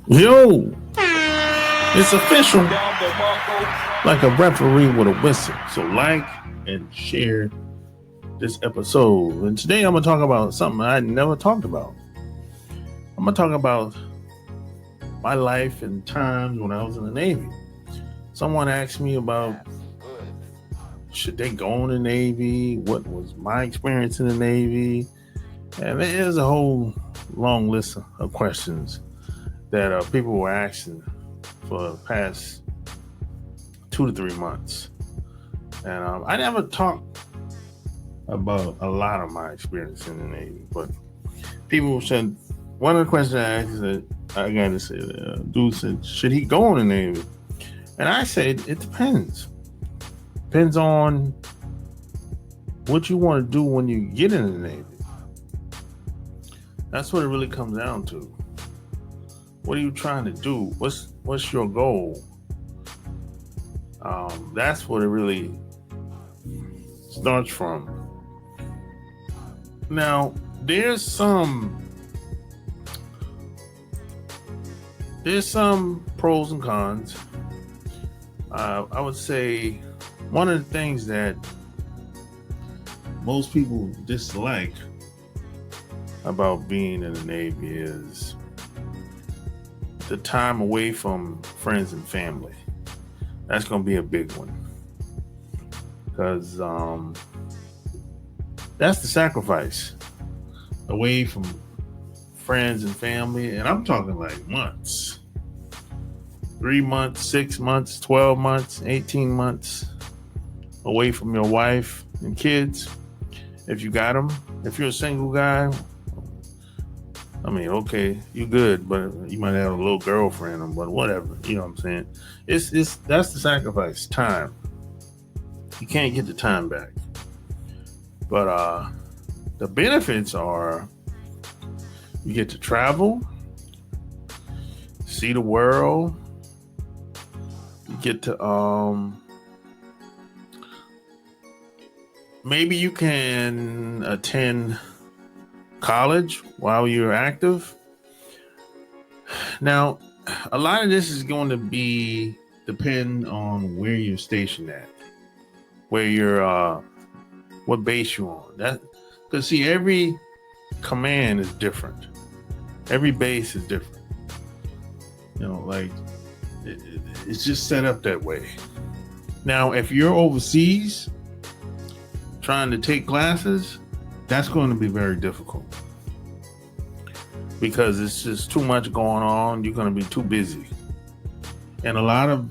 Yo, it's official. Like a referee with a whistle. So like and share this episode. And today I'm gonna talk about something I never talked about. I'm gonna talk about my life and times when I was in the Navy. Someone asked me about should they go in the Navy? What was my experience in the Navy? And there's a whole long list of questions that people were asking for the past 2 to 3 months. And I never talked about a lot of my experience in the Navy, but people said, one of the questions I asked is that I got to say, dude said, should he go in the Navy? And I said, it depends. Depends on what you want to do when you get in the Navy. That's what it really comes down to. What are you trying to do? What's your goal? That's what it really starts from. Now, there's some pros and cons. I would say one of the things that most people dislike about being in the Navy is the time away from friends and family. That's going to be a big one because that's the sacrifice, away from friends and family. And I'm talking like months, 3 months, 6 months, 12 months, 18 months away from your wife and kids. If you got them, if you're a single guy, I mean, okay, you good, but you might have a little girlfriend, but whatever. You know what I'm saying? It's that's the sacrifice, time. You can't get the time back. But the benefits are you get to travel, see the world. You get to maybe you can attend college while you're active. Now, a lot of this is going to be depend on where you're stationed at, where you're, what base you're on. That because see, every command is different. Every base is different. You know, like it's just set up that way. Now, if you're overseas trying to take classes, that's going to be very difficult because it's just too much going on. You're going to be too busy. And a lot of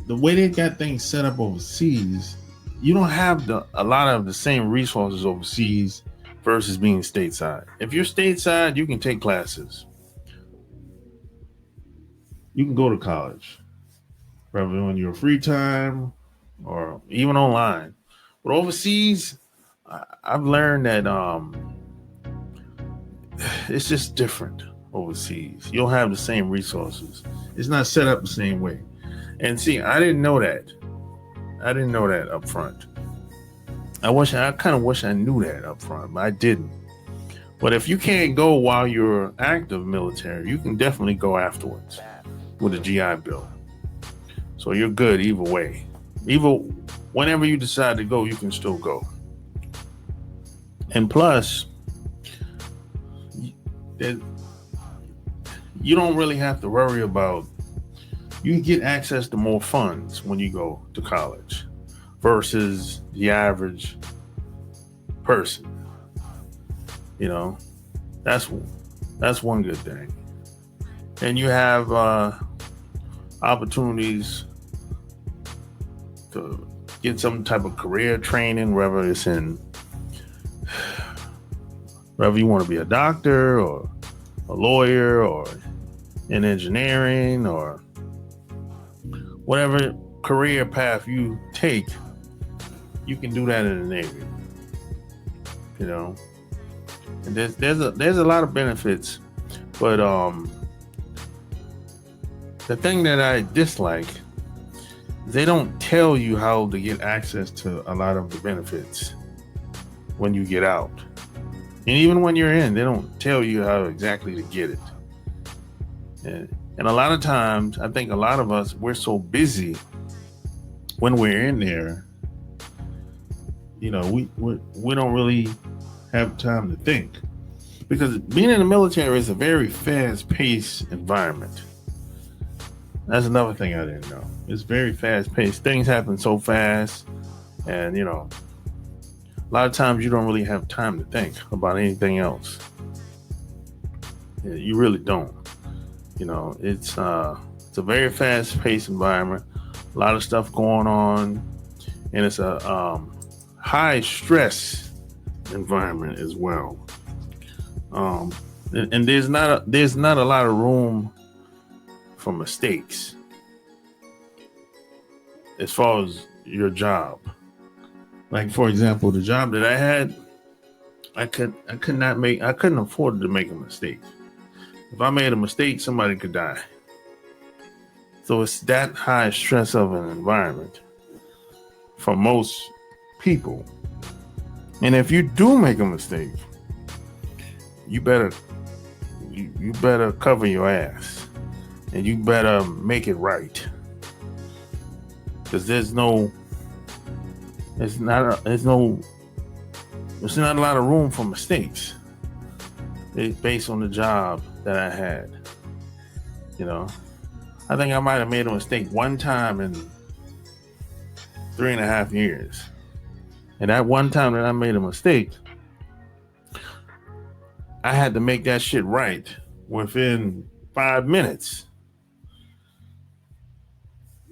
the way they got things set up overseas, you don't have a lot of the same resources overseas versus being stateside. If you're stateside, you can take classes. You can go to college, whether on your free time or even online. But overseas, I've learned that it's just different overseas. You don't have the same resources. It's not set up the same way. And see, I didn't know that. I didn't know that up front. I kind of wish I knew that up front, but I didn't. But if you can't go while you're active military, you can definitely go afterwards with a GI Bill. So you're good either way. Whenever you decide to go, you can still go. And plus, you don't really have to worry about, you can get access to more funds when you go to college versus the average person. You know, that's one good thing. And you have opportunities to get some type of career training, whether you want to be a doctor or a lawyer or in engineering or whatever career path you take, you can do that in the Navy. You know, and there's a lot of benefits, but the thing that I dislike, they don't tell you how to get access to a lot of the benefits when you get out. And even when you're in, they don't tell you how exactly to get it. And a lot of times, I think a lot of us, we're so busy when we're in there, we don't really have time to think. Because being in the military is a very fast-paced environment. That's another thing I didn't know. It's very fast-paced. Things happen so fast, and a lot of times you don't really have time to think about anything else. You really don't. It's a very fast-paced environment. A lot of stuff going on, and it's a high-stress environment as well. And there's not a lot of room for mistakes as far as your job. Like, for example, the job that I had, I couldn't afford to make a mistake. If I made a mistake, somebody could die. So it's that high stress of an environment for most people. And if you do make a mistake, you better cover your ass, and you better make it right. Because there's not a lot of room for mistakes. It's based on the job that I had. I think I might have made a mistake one time in 3.5 years. And that one time that I made a mistake, I had to make that shit right within 5 minutes.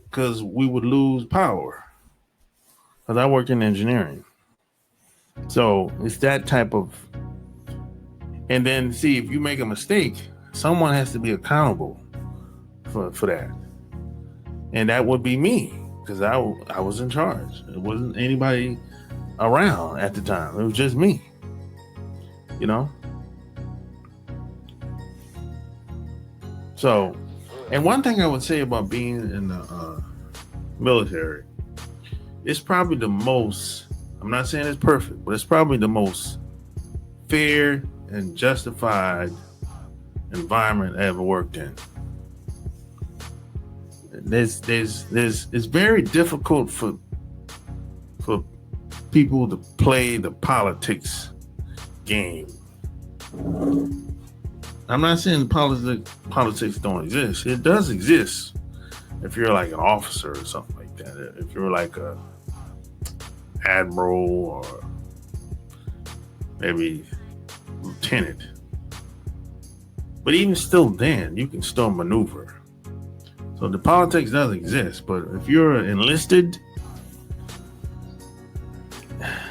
Because we would lose power. Because I worked in engineering. So it's that type of... And then, see, if you make a mistake, someone has to be accountable for that. And that would be me, because I was in charge. It wasn't anybody around at the time. It was just me. So, and one thing I would say about being in the military, it's probably the most, I'm not saying it's perfect, but it's probably the most fair and justified environment I ever worked in. It's very difficult for people to play the politics game. I'm not saying politics don't exist. It does exist if you're like an officer or something like that. If you're like a admiral or maybe lieutenant. But even still then, you can still maneuver. So the politics does exist. But if you're enlisted,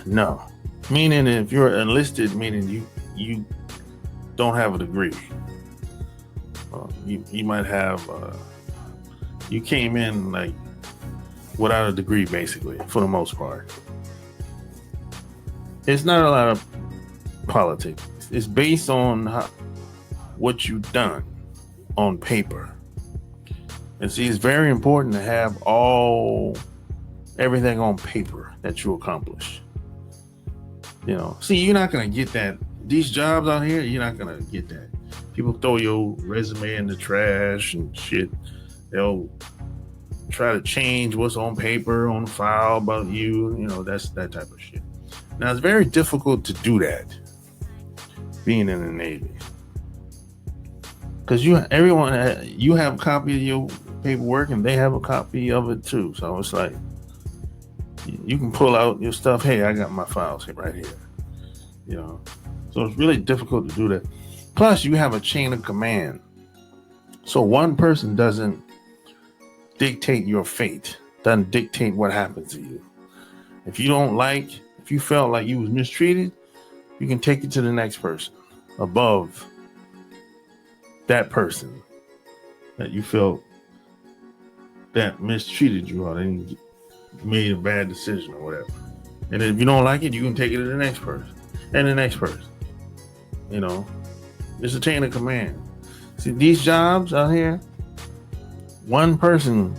no. Meaning if you're enlisted, meaning you don't have a degree. You might have, you came in like without a degree, basically, for the most part. It's not a lot of politics. It's based on what you've done on paper. And see, it's very important to have everything on paper that you accomplish. See, you're not going to get that. These jobs out here, you're not going to get that. People throw your resume in the trash and shit. They'll try to change what's on paper, on file about you. That's that type of shit. Now, it's very difficult to do that, being in the Navy. Because you have a copy of your paperwork and they have a copy of it too. So it's like, you can pull out your stuff. Hey, I got my files right here. So it's really difficult to do that. Plus, you have a chain of command. So one person doesn't dictate your fate, doesn't dictate what happens to you. If you felt like you was mistreated, you can take it to the next person above that person that you felt that mistreated you or they made a bad decision or whatever. And if you don't like it, you can take it to the next person and the next person. It's a chain of command. See, these jobs out here, one person,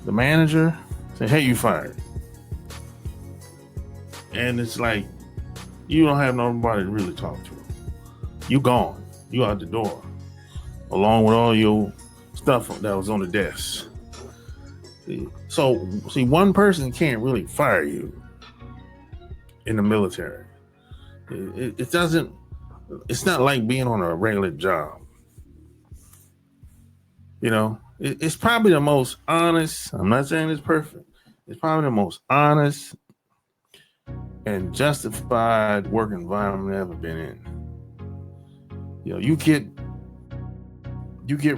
the manager, say, hey, you fired. And it's like you don't have nobody to really talk to. You gone. You out the door, along with all your stuff that was on the desk. See, one person can't really fire you in the military. It doesn't. It's not like being on a regular job. It's probably the most honest. I'm not saying it's perfect. It's probably the most honest and justified work environment I've ever been in. You get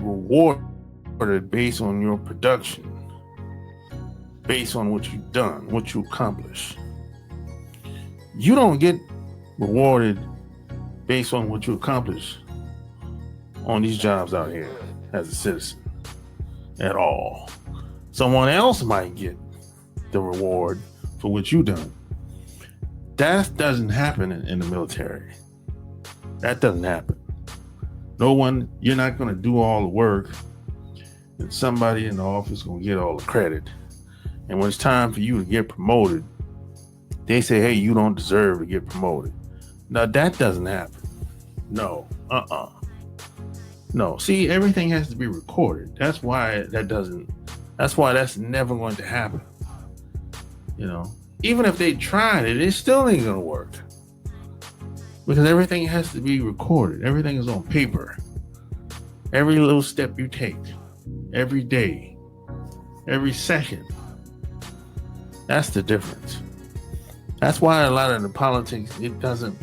rewarded based on your production, based on what you've done, what you accomplish. You don't get rewarded based on what you accomplish on these jobs out here as a citizen at all. Someone else might get the reward for what you've done. That doesn't happen in the military. That doesn't happen. No one, you're not going to do all the work, and somebody in the office going to get all the credit. And when it's time for you to get promoted, they say, hey, you don't deserve to get promoted. Now, that doesn't happen. No. No. See, everything has to be recorded. That's why that's never going to happen. Even if they tried it, it still ain't going to work. Because everything has to be recorded. Everything is on paper. Every little step you take, every day, every second. That's the difference. That's why a lot of the politics, it doesn't,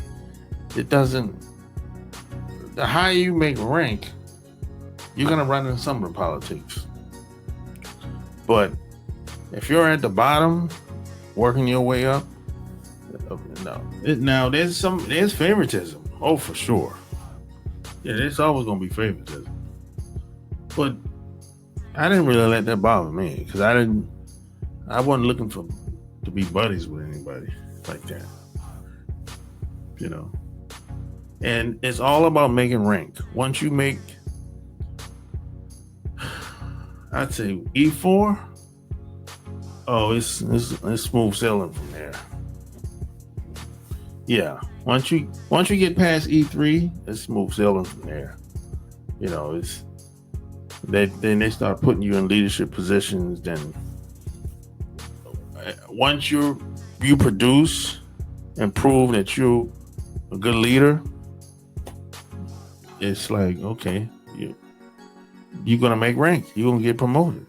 the higher you make rank, you're going to run into some of the politics. But if you're at the bottom, working your way up, no. There's favoritism. Oh, for sure. Yeah, there's always going to be favoritism. But I didn't really let that bother me because I wasn't looking to be buddies with anybody like that. And it's all about making rank. Once you make, I'd say E4, oh, it's smooth sailing from there. Yeah, once you get past E3, it's smooth sailing from there. It's then they start putting you in leadership positions. Then once you produce and prove that you're a good leader, it's like, okay, you're gonna make rank. You're gonna get promoted.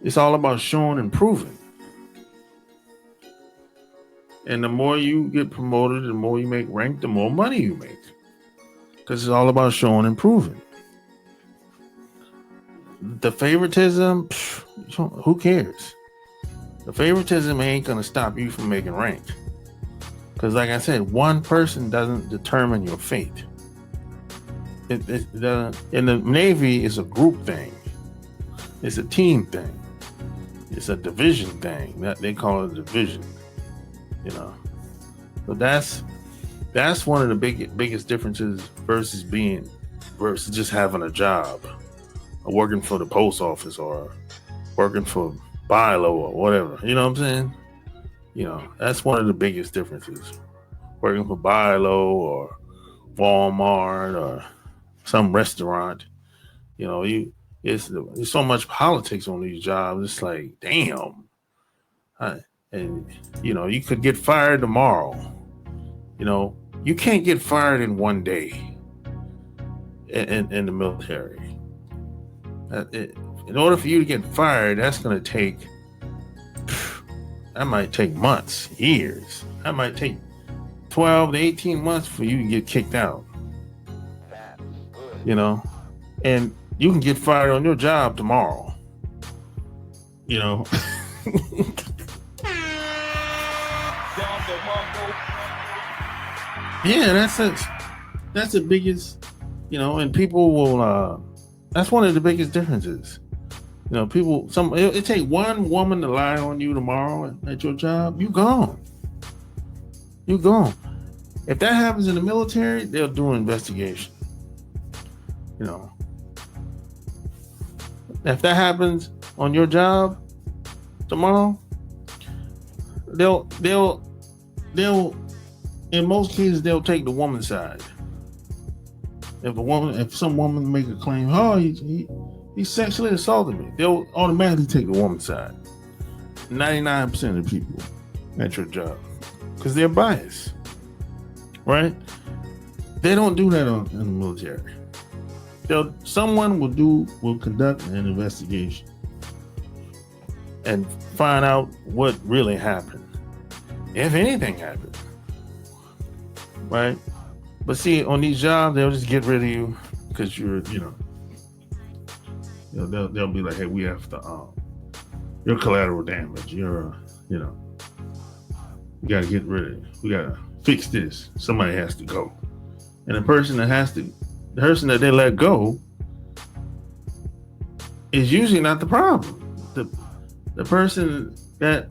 It's all about showing and proving. And the more you get promoted, the more you make rank, the more money you make. Because it's all about showing and proving. The favoritism, who cares? The favoritism ain't going to stop you from making rank. Because like I said, one person doesn't determine your fate. In the Navy, it's a group thing. It's a team thing. It's a division thing. They call it a division. So that's one of the biggest differences versus just having a job, or working for the post office, or working for BILO or whatever. You know what I'm saying? That's one of the biggest differences. Working for BILO or Walmart or some restaurant. There's so much politics on these jobs. It's like, damn. And you could get fired tomorrow. You can't get fired in one day in the military. In order for you to get fired, that might take months, years. That might take 12 to 18 months for you to get kicked out. And you can get fired on your job tomorrow. Yeah, that's the biggest, and people will, that's one of the biggest differences. It take one woman to lie on you tomorrow at your job, you gone. If that happens in the military, they'll do an investigation. If that happens on your job tomorrow, they'll in most cases, they'll take the woman's side. If some woman make a claim, oh, he sexually assaulted me, they'll automatically take the woman's side. 99% of the people at your job, because they're biased, right? They don't do that in the military. Someone will conduct an investigation and find out what really happened, if anything happened, right? But see, on these jobs, they'll just get rid of you because you're, they'll be like, hey, we have to, you're collateral damage. You're, we got to get rid of it. We got to fix this. Somebody has to go. And the person that they let go is usually not the problem. The person that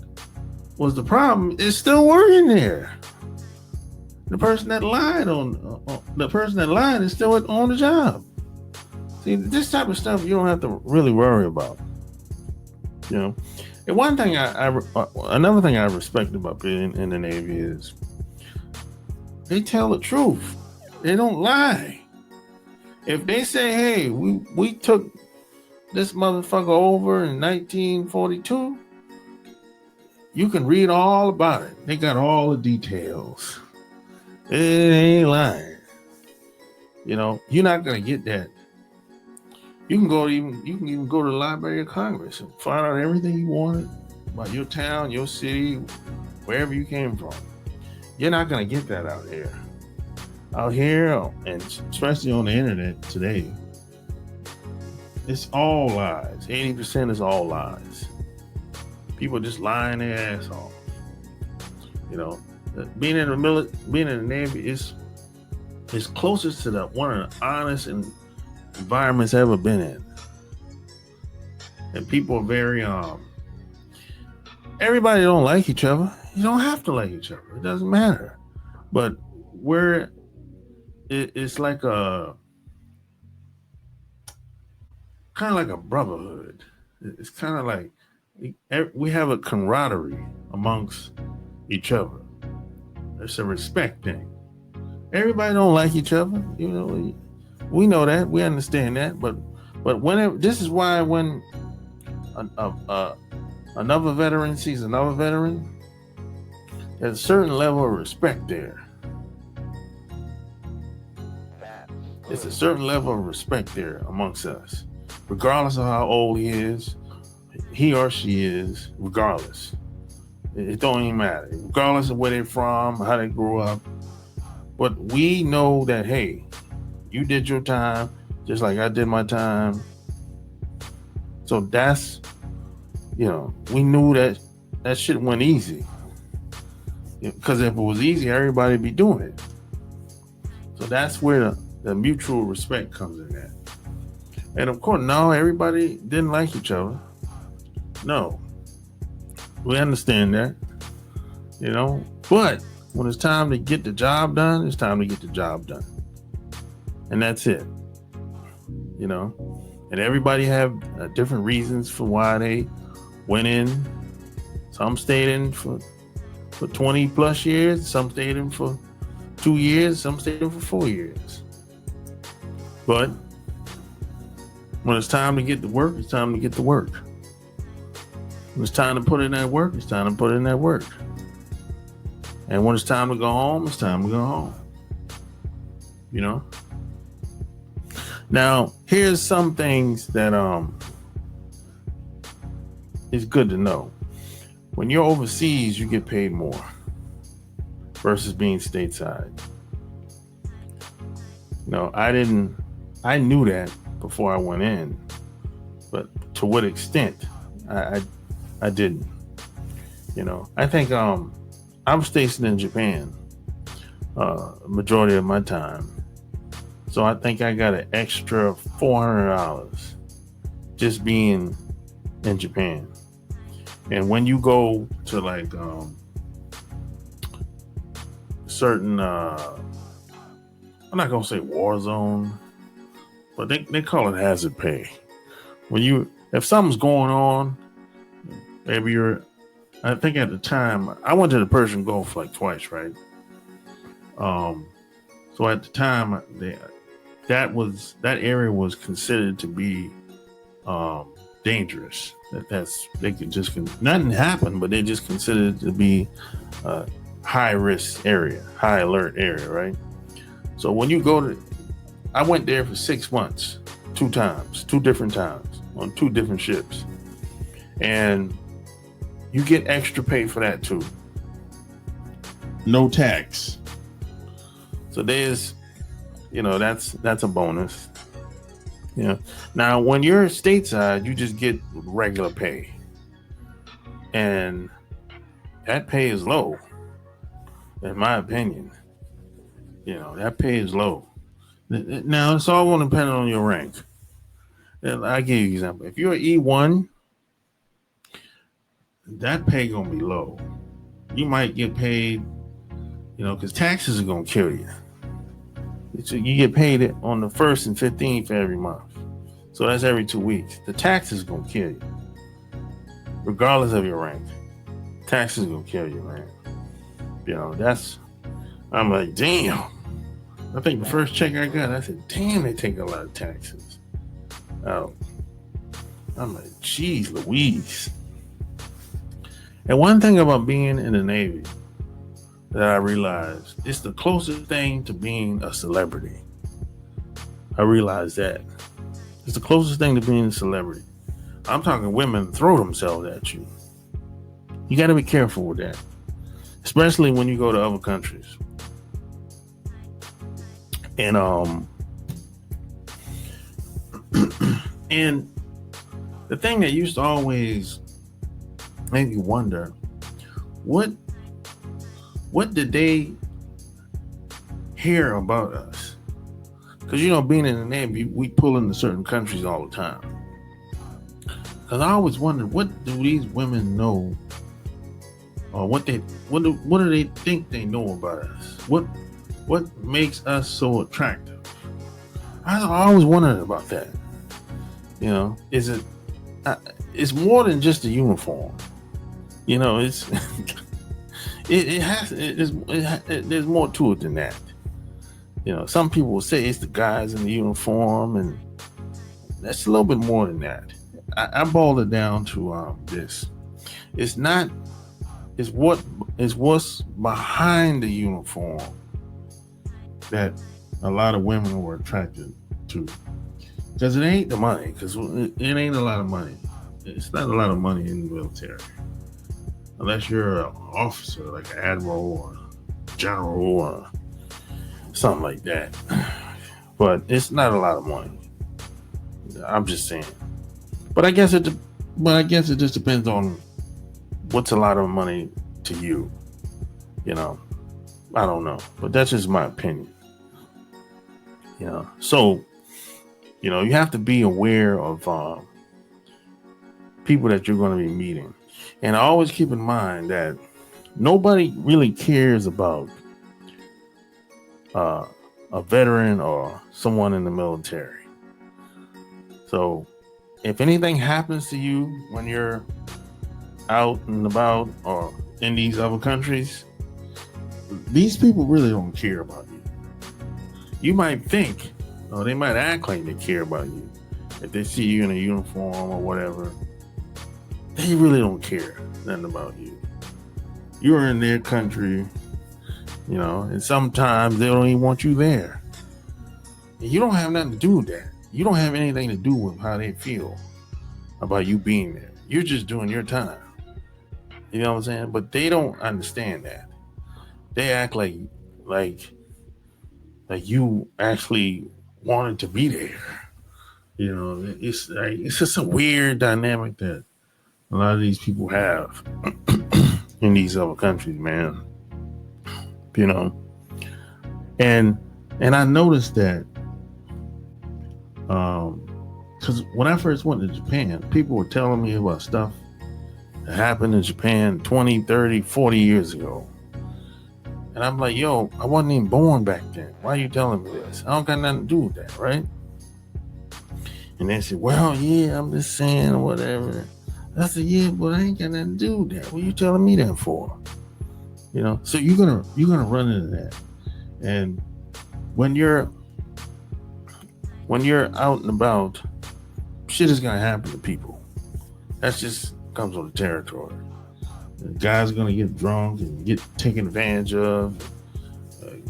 was the problem is still working there. The person that lied is still on the job. See, this type of stuff you don't have to really worry about. And another thing I respect about being in the Navy is they tell the truth. They don't lie. If they say, hey, we took this motherfucker over in 1942, you can read all about it. They got all the details. It ain't lying. You're not gonna get that. You can even go to the Library of Congress and find out everything you wanted about your town, your city, wherever you came from. You're not gonna get that out here. Out here, and especially on the internet today, it's all lies. 80% is all lies. People just lying their ass off. Being in the Navy is closest to one of the honest environments I've ever been in. And people are very everybody don't like each other. You don't have to like each other. It doesn't matter. But it's like kind of like a brotherhood. It's kind of like we have a camaraderie amongst each other. It's a respect thing. Everybody don't like each other. We know that. We understand that. But this is why when another veteran sees another veteran, there's a certain level of respect there. It's a certain level of respect there amongst us, regardless of how old he or she is, regardless. It don't even matter, regardless of where they're from, how they grew up. But we know that, hey, you did your time just like I did my time. So that's, we knew that shit went easy. Because if it was easy, everybody would be doing it. So that's where the mutual respect comes in at. And of course, no, everybody didn't like each other. No. We understand that. But when it's time to get the job done, it's time to get the job done. And that's it. And everybody have different reasons for why they went in. Some stayed in for 20 plus years. Some stayed in for 2 years. Some stayed in for 4 years. But when it's time to get to work, it's time to get to work. When it's time to put in that work, it's time to put in that work. And when it's time to go home, it's time to go home. Now, here's some things that is good to know. When you're overseas, you get paid more versus being stateside. I knew that before I went in, but to what extent, I didn't. I think I'm stationed in Japan majority of my time. So I think I got an extra $400 just being in Japan. And when you go to like certain, I'm not gonna say war zone, but they call it hazard pay. If something's going on, maybe I think at the time, I went to the Persian Gulf like twice, right? So at the time, that area was considered to be dangerous. They could just nothing happened, but they just considered it to be a high risk area, high alert area, right? So when you go to, I went there for 6 months, 2 different times on 2 different ships, and you get extra pay for that too. No tax. So there's, that's a bonus. Now when you're stateside, you just get regular pay, and that pay is low, in my opinion. That pay is low. Now it's all going to depend on your rank. And I give you an example. If you're E1, that pay gonna be low. You might get paid, because taxes are gonna kill you. So you get paid on the 1st and 15th every month. So that's every 2 weeks. The taxes gonna kill you, regardless of your rank. Taxes gonna kill you, man. I'm like, damn. I think the first check I got, I said, damn, they take a lot of taxes. Oh, I'm like, geez Louise. And one thing about being in the Navy that I realized, it's the closest thing to being a celebrity. I realized that. It's the closest thing to being a celebrity. I'm talking women throw themselves at you. You got to be careful with that, especially when you go to other countries. And and the thing that used to always make me wonder, what did they hear about us? Because being in the Navy, we pull into certain countries all the time. Because I always wondered, what do these women know, or what do they think they know about us? What makes us so attractive? I always wondered about that. Is it? It's more than just a uniform. It's there's more to it than that. Some people will say it's the guys in the uniform, and that's a little bit more than that. I boiled it down to this. It's not. It's what's behind the uniform that a lot of women were attracted to. Because it ain't the money. Because it ain't a lot of money. It's not a lot of money in the military. Unless you're an officer, like an admiral or general or something like that. But it's not a lot of money. I'm just saying. But I guess it just depends on what's a lot of money to you. I don't know. But that's just my opinion. So, you have to be aware of people that you're going to be meeting. And I always keep in mind that nobody really cares about a veteran or someone in the military. So if anything happens to you when you're out and about or in these other countries, these people really don't care about you. You might think, or they might act like they care about you. If they see you in a uniform or whatever, they really don't care nothing about you. You're in their country, and sometimes they don't even want you there. And you don't have nothing to do with that. You don't have anything to do with how they feel about you being there. You're just doing your time. You know what I'm saying? But they don't understand that. They act like you actually wanted to be there. It's just a weird dynamic that a lot of these people have in these other countries, man. And I noticed that because when I first went to Japan, people were telling me about stuff that happened in Japan 20, 30, 40 years ago. And I'm like, yo, I wasn't even born back then. Why are you telling me this? I don't got nothing to do with that, right? And they said, well, yeah, I'm just saying or whatever. I said, yeah, but I ain't got nothing to do with that. What are you telling me that for? So you're gonna run into that. And when you're out and about, shit is gonna happen to people. That's just comes with the territory. The guys are gonna get drunk and get taken advantage of,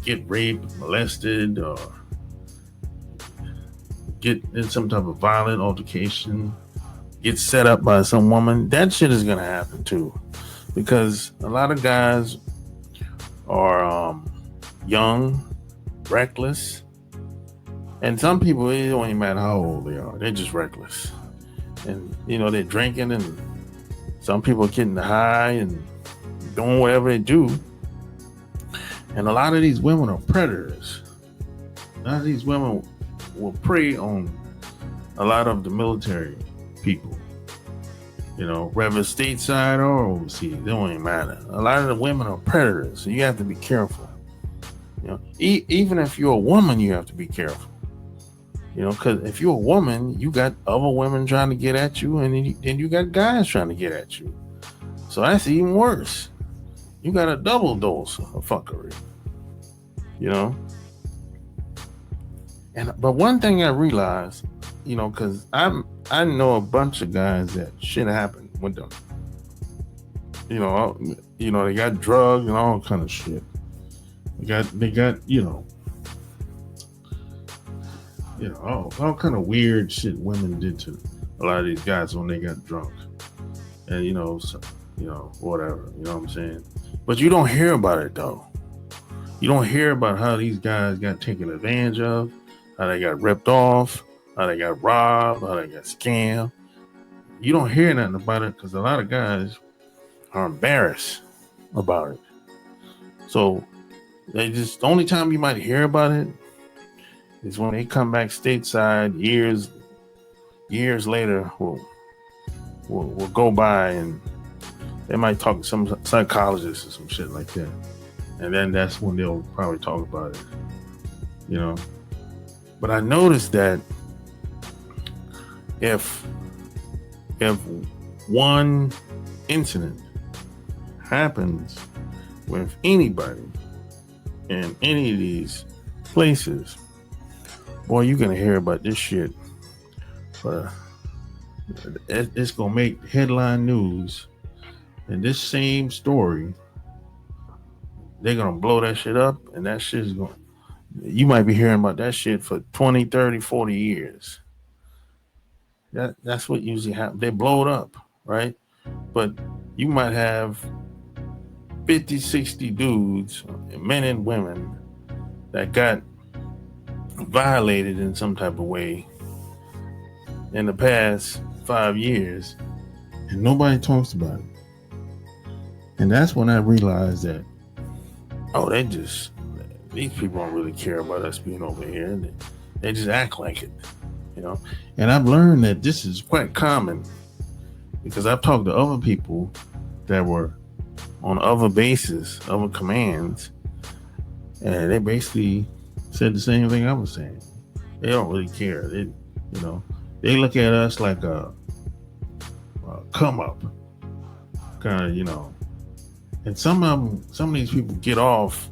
get raped, molested, or get in some type of violent altercation, get set up by some woman. That shit is gonna happen too, because a lot of guys are young, reckless, and some people, it don't even matter how old they are, they're just reckless. And they're drinking, and some people are getting high and doing whatever they do. And a lot of these women are predators. A lot of these women will prey on a lot of the military people, whether stateside or overseas, it don't even matter. A lot of the women are predators, so you have to be careful. Even if you're a woman, you have to be careful. Because if you're a woman, you got other women trying to get at you, and then you got guys trying to get at you. So that's even worse. You got a double dose of fuckery. But one thing I realized, because I know a bunch of guys that shit happened with them. They got drugged and all kind of shit. They got all kind of weird shit women did to a lot of these guys when they got drunk, and whatever. You know what I'm saying? But you don't hear about it though. You don't hear about how these guys got taken advantage of, how they got ripped off, how they got robbed, how they got scammed. You don't hear nothing about it because a lot of guys are embarrassed about it. So the only time you might hear about it is when they come back stateside years later. Will go by, and they might talk to some psychologist or some shit like that, and then that's when they'll probably talk about it. But I noticed that if one incident happens with anybody in any of these places, boy, you're gonna hear about this shit. It's gonna make headline news, and this same story, they're gonna blow that shit up, and that shit is going. You might be hearing about that shit for 20, 30, 40 years. That's what usually happens. They blow it up, right? But you might have 50, 60 dudes, men and women, that got violated in some type of way in the past 5 years, and nobody talks about it. And that's when I realized that, these people don't really care about us being over here. They just act like it, And I've learned that this is quite common, because I've talked to other people that were on other bases, other commands, and they basically said the same thing I was saying. They don't really care. They look at us like a come up, kind of, and some of these people get off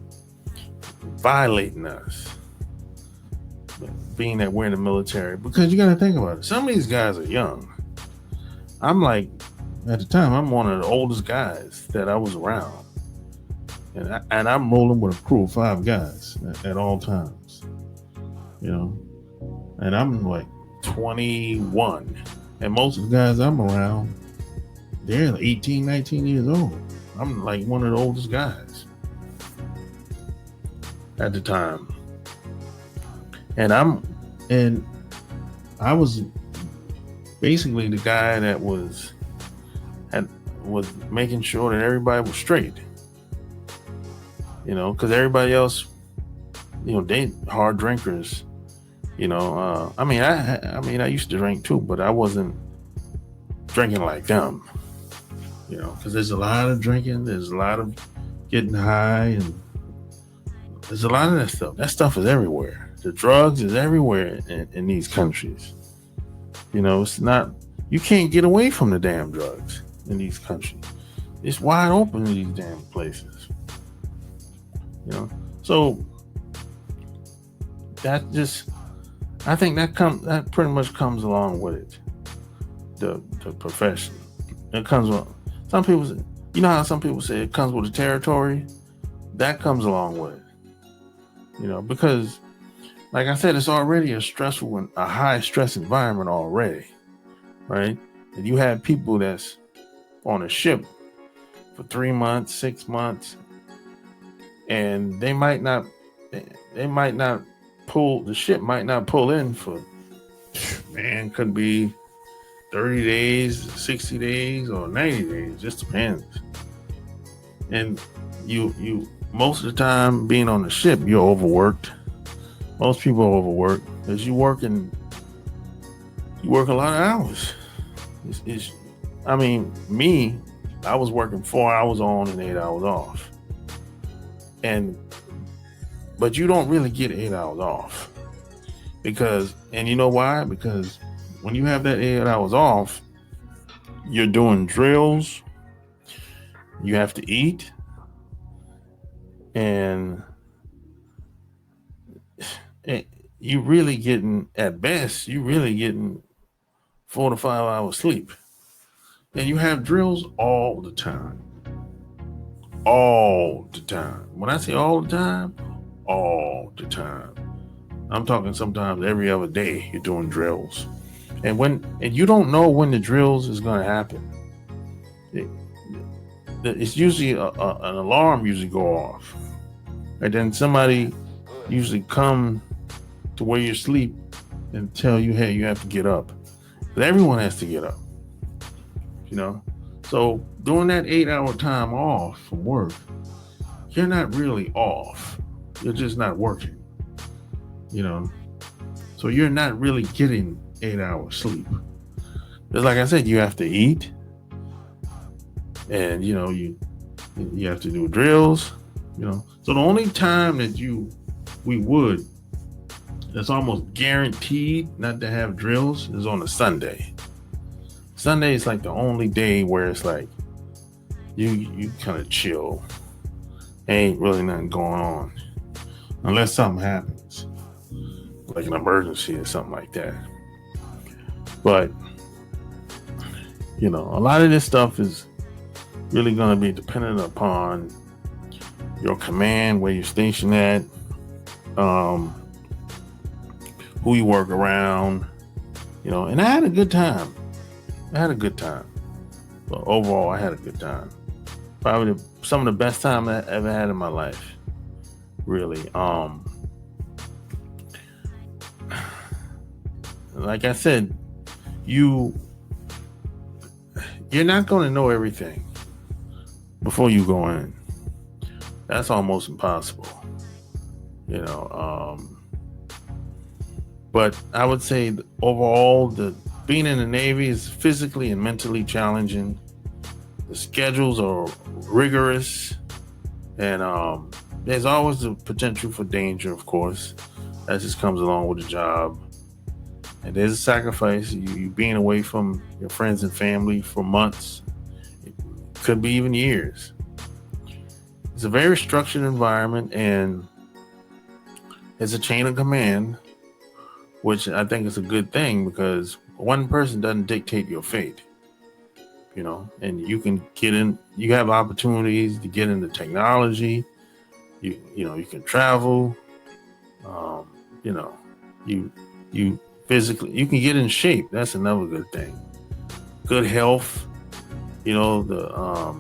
violating us, being that we're in the military, because you got to think about it. Some of these guys are young. I'm like, at the time, I'm one of the oldest guys that I was around, and I'm rolling with a crew of 5 guys at all times, and I'm like 21, and most of the guys I'm around, they're 18, 19 years old. I'm like one of the oldest guys at the time, and I was basically the guy that was making sure that everybody was straight, because everybody else, they hard drinkers, I used to drink too, but I wasn't drinking like them, because there's a lot of drinking, there's a lot of getting high, and there's a lot of that stuff. That stuff is everywhere. The drugs is everywhere in these countries. It's not, you can't get away from the damn drugs in these countries. It's wide open in these damn places. So I think that pretty much comes along with it. The profession. It comes with some people. You know how some people say it comes with the territory. That comes along with it. Because like I said, it's already a high stress environment already, right? And you have people that's on a ship for 3 months, 6 months, and they might not the ship might not pull in for, man, could be 30 days, 60 days, or 90 days, just depends. And you most of the time being on the ship, you're overworked. Most people are overworked because you work a lot of hours. Me, I was working 4 hours on and 8 hours off. But you don't really get 8 hours off and you know why? Because when you have that 8 hours off, you're doing drills, you have to eat, and you really getting 4 to 5 hours sleep. And you have drills all the time. All the time. When I say all the time, I'm talking sometimes every other day you're doing drills. And you don't know when the drills is going to happen. It's usually an alarm usually go off. And then somebody usually come to where you sleep and tell you, hey, you have to get up. But everyone has to get up. So during that 8-hour time off from work, you're not really off. You're just not working. So you're not really getting 8 hours sleep. Just like I said, you have to eat, and you have to do drills. So the only time that that's almost guaranteed not to have drills is on a Sunday. Sunday is like the only day where it's like you kind of chill. Ain't really nothing going on unless something happens, like an emergency or something like that. But a lot of this stuff is really going to be dependent upon your command, where you're stationed at, who you work around, and I had a good time. But overall, I had a good time. Probably some of the best time I ever had in my life. Really. Like I said, you're not going to know everything before you go in. That's almost impossible. But I would say overall, being in the Navy is physically and mentally challenging. The schedules are rigorous, and there's always the potential for danger, of course. That just comes along with the job. And there's a sacrifice. You being away from your friends and family for months. It could be even years. It's a very structured environment, and it's a chain of command, which I think is a good thing because one person doesn't dictate your fate. And you can you have opportunities to get into technology. You can travel. You physically, you can get in shape. That's another good thing. Good health. The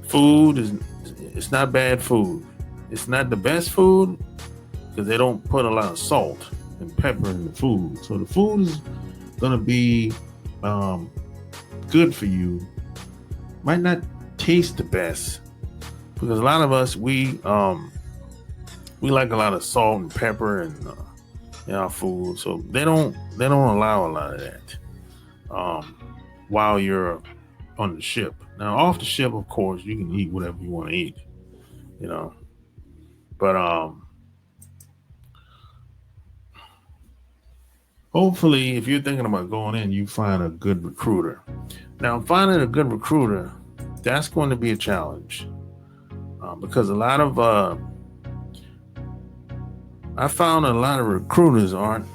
food it's not bad food. It's not the best food because they don't put a lot of salt and pepper in the food. So the food is gonna be good for you. Might not taste the best because a lot of us we like a lot of salt and pepper in our food, so they don't allow a lot of that while you're on the ship. Now off the ship, of course, you can eat whatever you want to eat, but hopefully, if you're thinking about going in, you find a good recruiter. Now, finding a good recruiter, that's going to be a challenge because a lot of I found a lot of recruiters aren't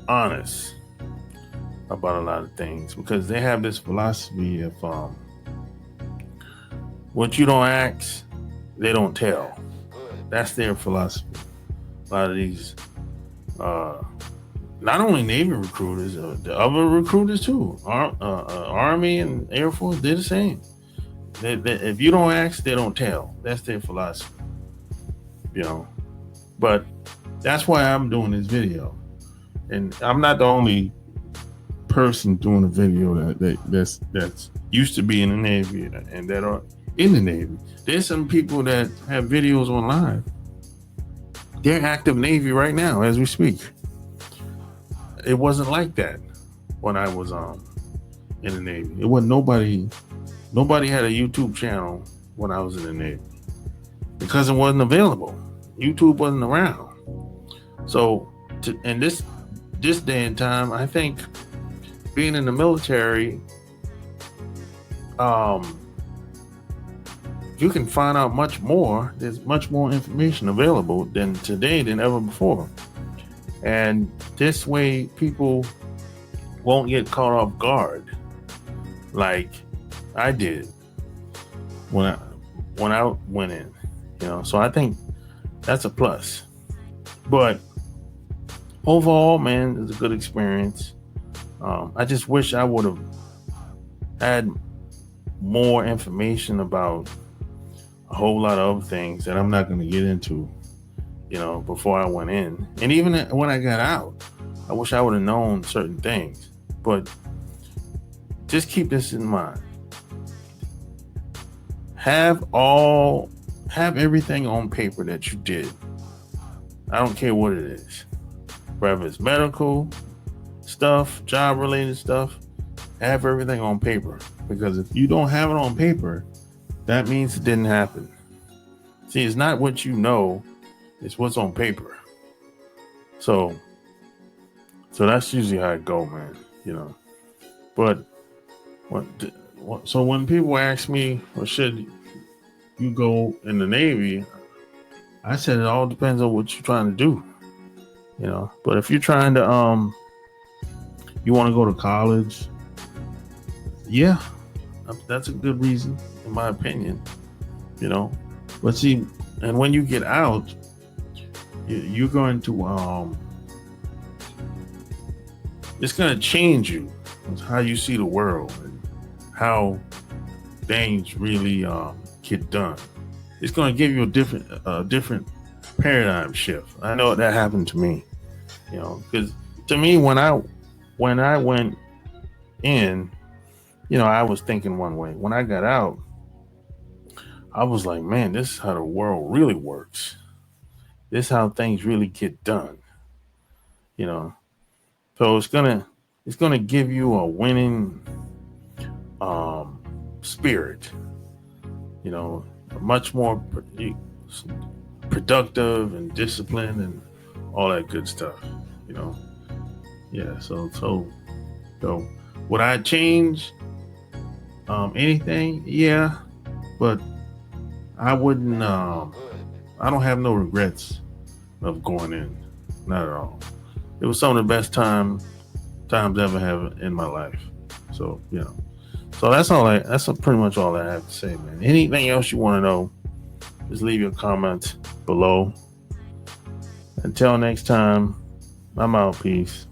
honest about a lot of things because they have this philosophy of what you don't ask, they don't tell. That's their philosophy. A lot of these, not only Navy recruiters, the other recruiters too, Army and Air Force, they're the same. If you don't ask, they don't tell. That's their philosophy, you know. But that's why I'm doing this video, and I'm not the only person doing a video that's used to be in the Navy and that are in the Navy. There's some people that have videos online. They're active Navy right now as we speak. It wasn't like that when I was in the Navy. It wasn't nobody had a YouTube channel when I was in the Navy because it wasn't available. YouTube wasn't around. So in this day and time, I think being in the military, you can find out much more. There's much more information available than today than ever before. And this way people won't get caught off guard like I did when I went in, you know. So I think that's a plus. But overall, man, it's a good experience. I just wish I would have had more information about a whole lot of other things that I'm not going to get into, you know, before I went in. And even when I got out, I wish I would have known certain things. But just keep this in mind. Have everything on paper that you did. I don't care what it is. Whether it's medical stuff, job related stuff, have everything on paper. Because if you don't have it on paper, that means it didn't happen. See, it's not what you know, it's what's on paper. So that's usually how it go, man, you know. But so when people ask me, well, should you go in the Navy? I said it all depends on what you're trying to do, you know. But if you're trying to, you want to go to college, yeah, that's a good reason, in my opinion, you know. But see, and when you get out, you're going to, it's going to change you. It's how you see the world and how things really get done. It's going to give you a different paradigm shift. I know that happened to me, you know, because to me, when I went in, you know, I was thinking one way. When I got out, I was like, man, this is how the world really works. This is how things really get done, you know. So it's gonna give you a winning spirit, you know, much more productive and disciplined and all that good stuff, you know. Yeah, so would I change anything? Yeah, but I wouldn't. I don't have no regrets of going in, not at all. It was some of the best times ever have in my life. So, you know. So that's pretty much all I have to say, man. Anything else you want to know, just leave your comments below. Until next time, I'm out. Peace.